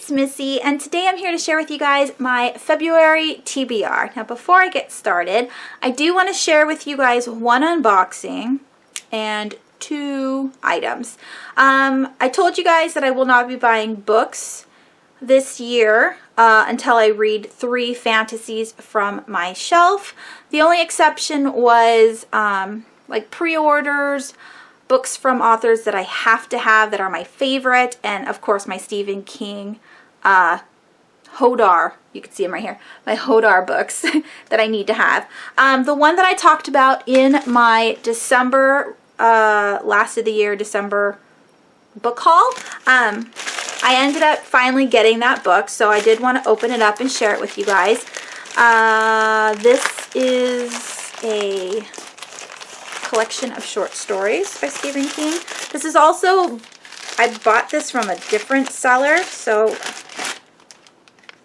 it's Missy, and today I'm here to share with you guys my February TBR. Now before I get started, I do want to share with you guys one unboxing and two items. I told you guys that I will not be buying books this year until I read 3 fantasies from my shelf. The only exception was like pre-orders, books from authors that I have to have that are my favorite, and of course my Stephen King Hodar, you can see them right here, my Hodar books that I need to have. The one that I talked about in my December, last of the year, December book haul, I ended up finally getting that book, so I did want to open it up and share it with you guys. This is a collection of short stories by Stephen King. This is also, I bought this from a different seller, so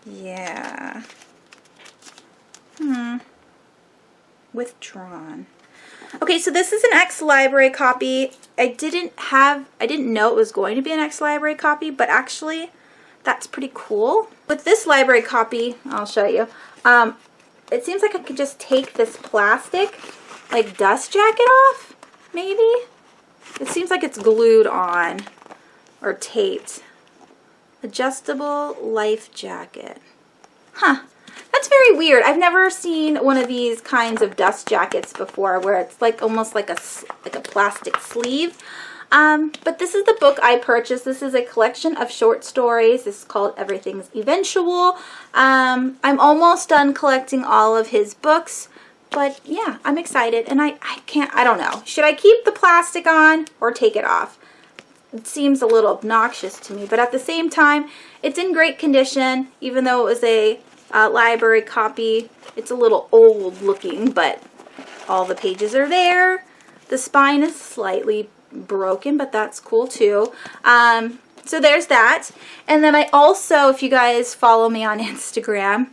yeah. Withdrawn. Okay, so this is an ex-library copy. I didn't know it was going to be an ex-library copy, but actually that's pretty cool. With this library copy, I'll show you. It seems like I could just take this plastic like dust jacket off, maybe? It seems like it's glued on or taped. Adjustable life jacket. Huh. That's very weird. I've never seen one of these kinds of dust jackets before where it's like almost like a plastic sleeve. But this is the book I purchased. This is a collection of short stories. This is called Everything's Eventual. I'm almost done collecting all of his books. But yeah, I'm excited, and I don't know. Should I keep the plastic on or take it off? It seems a little obnoxious to me, but at the same time, it's in great condition. Even though it was a library copy, it's a little old looking, but all the pages are there. The spine is slightly broken, but that's cool too. So there's that. And then I also, if you guys follow me on Instagram,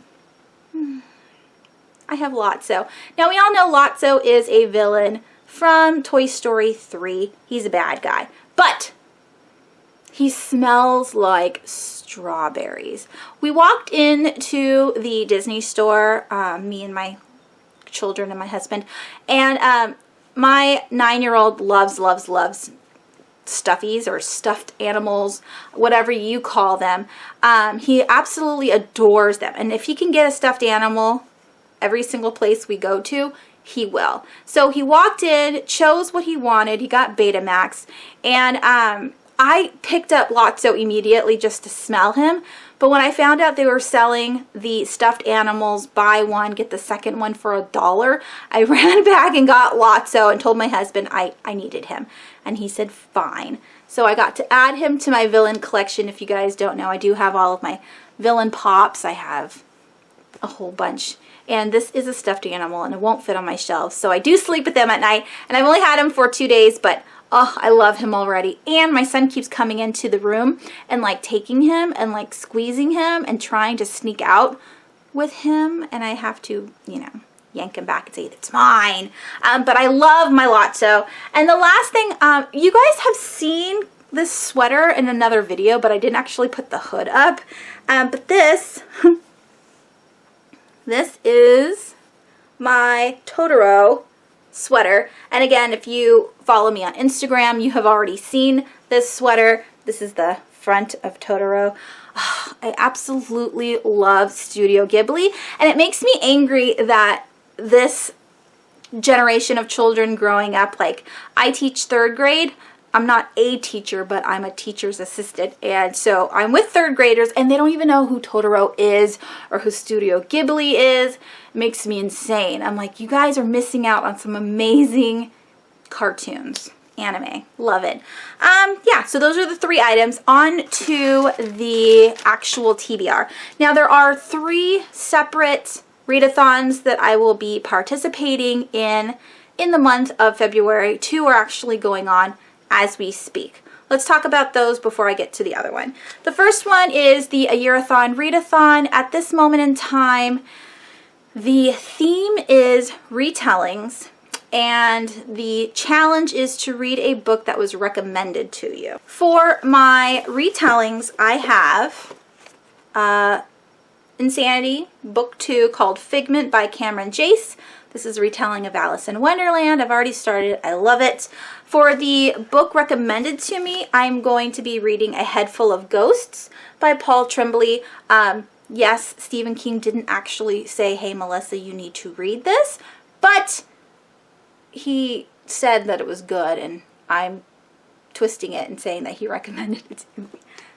I have Lotso. Now we all know Lotso is a villain from Toy Story 3. He's a bad guy, but he smells like strawberries. We walked into the Disney store, me and my children and my husband, and my 9-year-old loves stuffies or stuffed animals, whatever you call them. He absolutely adores them, and if he can get a stuffed animal every single place we go to, he will. So he walked in, chose what he wanted. He got Betamax, and I picked up Lotso immediately just to smell him. But when I found out they were selling the stuffed animals, buy one, get the second one for $1, I ran back and got Lotso and told my husband I needed him. And he said, fine. So I got to add him to my villain collection. If you guys don't know, I do have all of my villain pops. I have a whole bunch. And this is a stuffed animal, and it won't fit on my shelves. So I do sleep with them at night, and I've only had him for 2 days, but oh, I love him already. And my son keeps coming into the room and like taking him and like squeezing him and trying to sneak out with him, and I have to, you know, yank him back and say, it's mine. But I love my Lotso. And the last thing, you guys have seen this sweater in another video, but I didn't actually put the hood up. But this... This is my Totoro sweater, and again, if you follow me on Instagram, you have already seen this sweater. This is the front of Totoro. Oh, I absolutely love Studio Ghibli, and it makes me angry that this generation of children growing up, like I teach 3rd grade, I'm not a teacher, but I'm a teacher's assistant, and so I'm with 3rd graders, and they don't even know who Totoro is or who Studio Ghibli is. It makes me insane. I'm like, you guys are missing out on some amazing cartoons. Anime. Love it. Yeah, so those are the 3 items. On to the actual TBR. Now, there are 3 separate readathons that I will be participating in the month of February. 2 are actually going on as we speak. Let's talk about those before I get to the other one. The first one is the A Year-a-thon Readathon. At this moment in time, the theme is retellings, and the challenge is to read a book that was recommended to you. For my retellings, I have Insanity, Book 2, called Figment by Cameron Jace. This is a retelling of Alice in Wonderland. I've already started. I love it. For the book recommended to me, I'm going to be reading A Head Full of Ghosts by Paul Tremblay. Yes, Stephen King didn't actually say, hey, Melissa, you need to read this, but he said that it was good, and I'm twisting it and saying that he recommended it to me.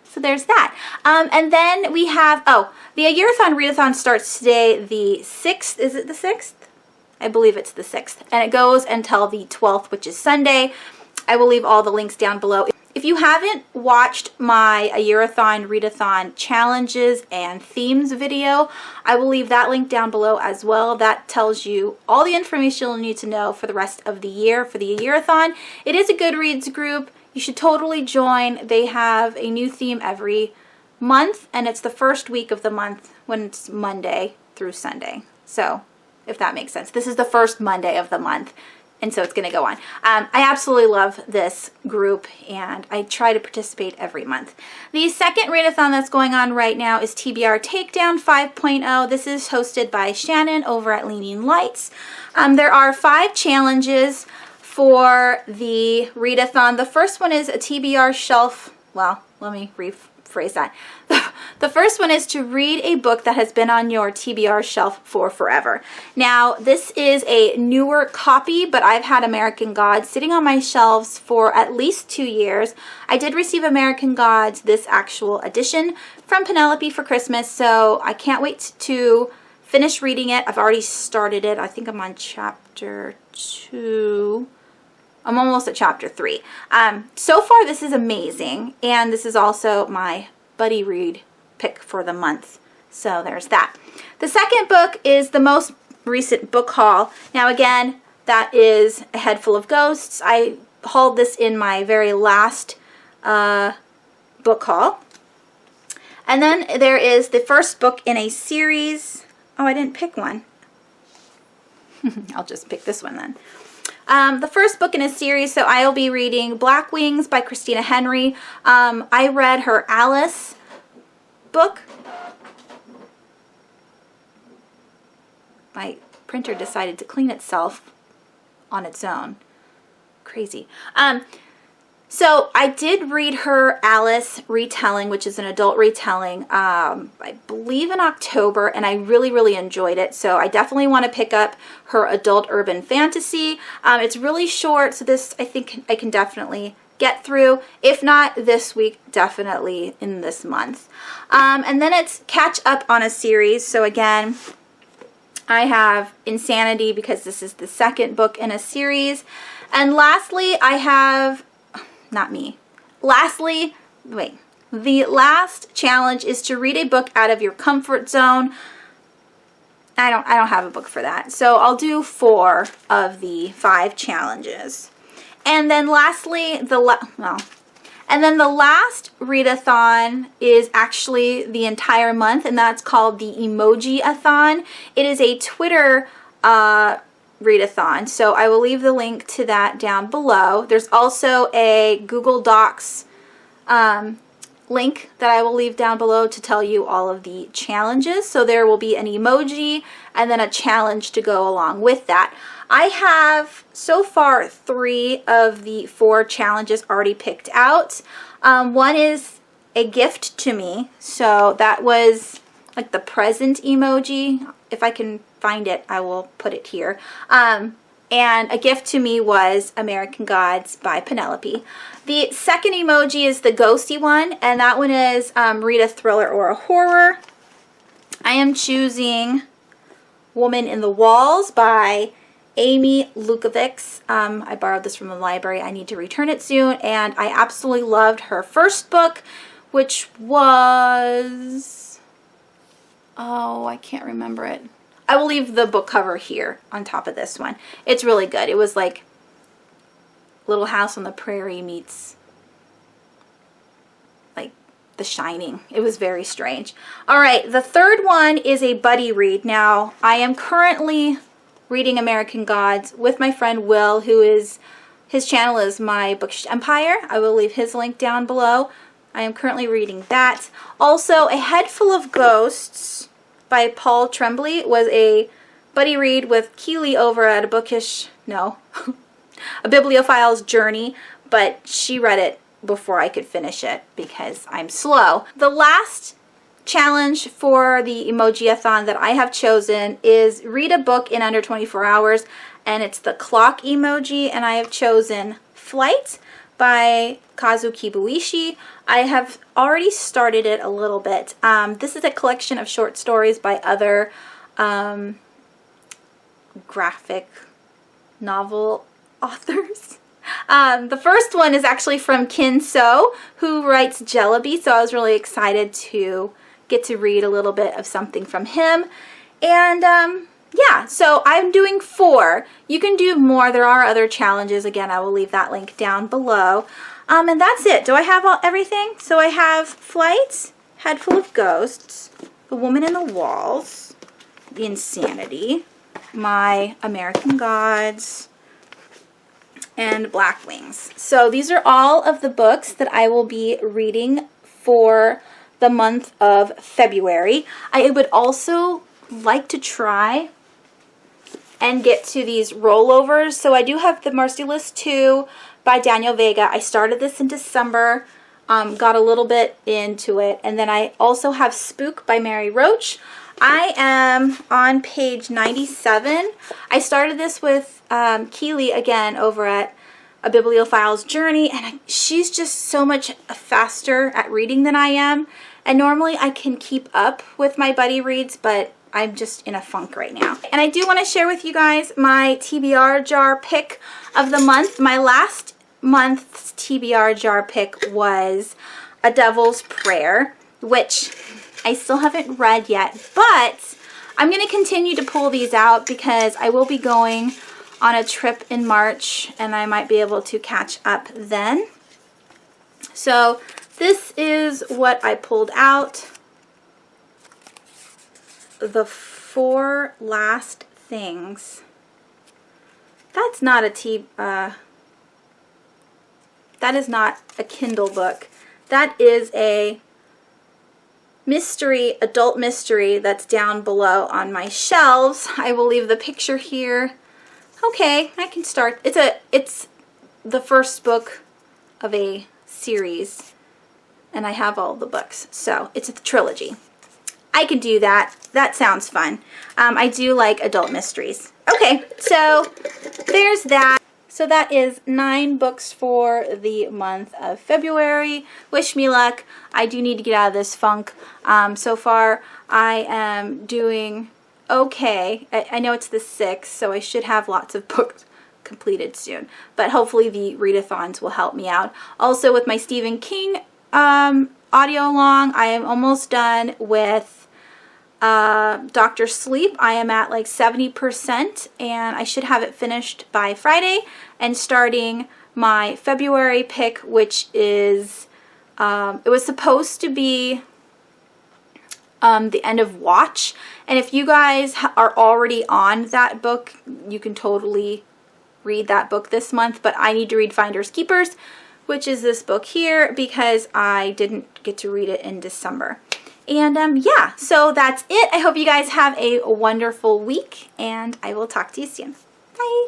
So there's that. And then we have, the Yearathon Readathon starts today, the 6th. Is it the 6th? I believe it's the 6th. And it goes until the 12th, which is Sunday. I will leave all the links down below. If you haven't watched my Yearathon Readathon challenges and themes video, I will leave that link down below as well. That tells you all the information you'll need to know for the rest of the year for the Yearathon. It is a Goodreads group. You should totally join. They have a new theme every month, and it's the first week of the month when it's Monday through Sunday. So, if that makes sense. This is the first Monday of the month, and so it's going to go on. I absolutely love this group, and I try to participate every month. The second readathon that's going on right now is TBR Takedown 5.0. This is hosted by Shannon over at Leaning Lights. There are 5 challenges for the readathon. The first one is a TBR shelf. Well, let me rephrase that. The first one is to read a book that has been on your TBR shelf for forever. Now, this is a newer copy, but I've had American Gods sitting on my shelves for at least 2 years. I did receive American Gods, this actual edition, from Penelope for Christmas, so I can't wait to finish reading it. I've already started it. I think I'm on chapter 2. I'm almost at chapter 3. So far, this is amazing, and this is also my buddy read pick for the month. So there's that. The second book is the most recent book haul. Now again, that is A Head Full of Ghosts. I hauled this in my very last book haul. And then there is the first book in a series. Oh, I didn't pick one. I'll just pick this one then. The first book in a series, so I'll be reading Black Wings by Christina Henry. I read her Alice book. My printer decided to clean itself on its own. Crazy. So I did read her Alice retelling, which is an adult retelling, I believe in October, and I really, really enjoyed it. So I definitely want to pick up her adult urban fantasy. It's really short, so this I think I can definitely get through. If not this week, definitely in this month. And then it's catch up on a series. So again, I have Insanity because this is the second book in a series. And lastly, I have... Not me. Lastly, wait. The last challenge is to read a book out of your comfort zone. I don't have a book for that. So I'll do 4 of the 5 challenges. And then lastly, the last readathon is actually the entire month, and that's called the Emoji-a-thon. It is a Twitter readathon, so I will leave the link to that down below. There's also a Google Docs link that I will leave down below to tell you all of the challenges. So there will be an emoji and then a challenge to go along with that. I have so far 3 of the 4 challenges already picked out. One is a gift to me, so that was like the present emoji. If I can find it, I will put it here. And a gift to me was American Gods by Penelope. The second emoji is the ghosty one, and that one is read a thriller or a horror. I am choosing Woman in the Walls by Amy Lukovics. I borrowed this from the library. I need to return it soon, and I absolutely loved her first book, which was... oh, I can't remember it. I will leave the book cover here on top of this one. It's really good. It was like Little House on the Prairie meets like The Shining. It was very strange. All right, the third one is a buddy read. Now, I am currently reading American Gods with my friend Will, who is, his channel is My Bookish Empire. I will leave his link down below. I am currently reading that. Also, A Head Full of Ghosts by Paul Tremblay was a buddy read with Keely over at a Bibliophile's Journey, but she read it before I could finish it because I'm slow. The last challenge for the Emoji-a-thon that I have chosen is read a book in under 24 hours, and it's the clock emoji, and I have chosen Flight by Kazu Kibuishi. I have already started it a little bit. This is a collection of short stories by other graphic novel authors. The first one is actually from Kin So, who writes Jellaby, so I was really excited to get to read a little bit of something from him. And yeah, so I'm doing 4. You can do more. There are other challenges. Again, I will leave that link down below. And that's it. Do I have everything? So I have Flight, Head Full of Ghosts, The Woman in the Walls, The Insanity, My American Gods, and Black Wings. So these are all of the books that I will be reading for the month of February. I would also like to try and get to these rollovers. So I do have The Merciless 2 by Daniel Vega. I started this in December, got a little bit into it, and then I also have Spook by Mary Roach. I am on page 97. I started this with Keely again over at A Bibliophile's Journey, and she's just so much faster at reading than I am. And normally I can keep up with my buddy reads, but I'm just in a funk right now. And I do want to share with you guys my TBR jar pick of the month. My last month's TBR jar pick was A Devil's Prayer, which I still haven't read yet, but I'm going to continue to pull these out because I will be going on a trip in March and I might be able to catch up then. So this is what I pulled out. The 4 Last Things. That's not that is not a Kindle book. That is a mystery, adult mystery that's down below on my shelves. I will leave the picture here. Okay, I can start. It's the first book of a series, and I have all the books, so it's a trilogy. I could do that. That sounds fun. I do like adult mysteries. Okay, so there's that. So that is 9 books for the month of February. Wish me luck. I do need to get out of this funk. So far, I am doing okay. I know it's the 6th, so I should have lots of books completed soon. But hopefully the readathons will help me out. Also with my Stephen King audio along, I am almost done with Dr. Sleep. I am at like 70% and I should have it finished by Friday, and starting my February pick, which is it was supposed to be the end of Watch, and if you guys are already on that book, you can totally read that book this month, but I need to read Finders Keepers, which is this book here, because I didn't get to read it in December. And yeah, so that's it. I hope you guys have a wonderful week, and I will talk to you soon. Bye!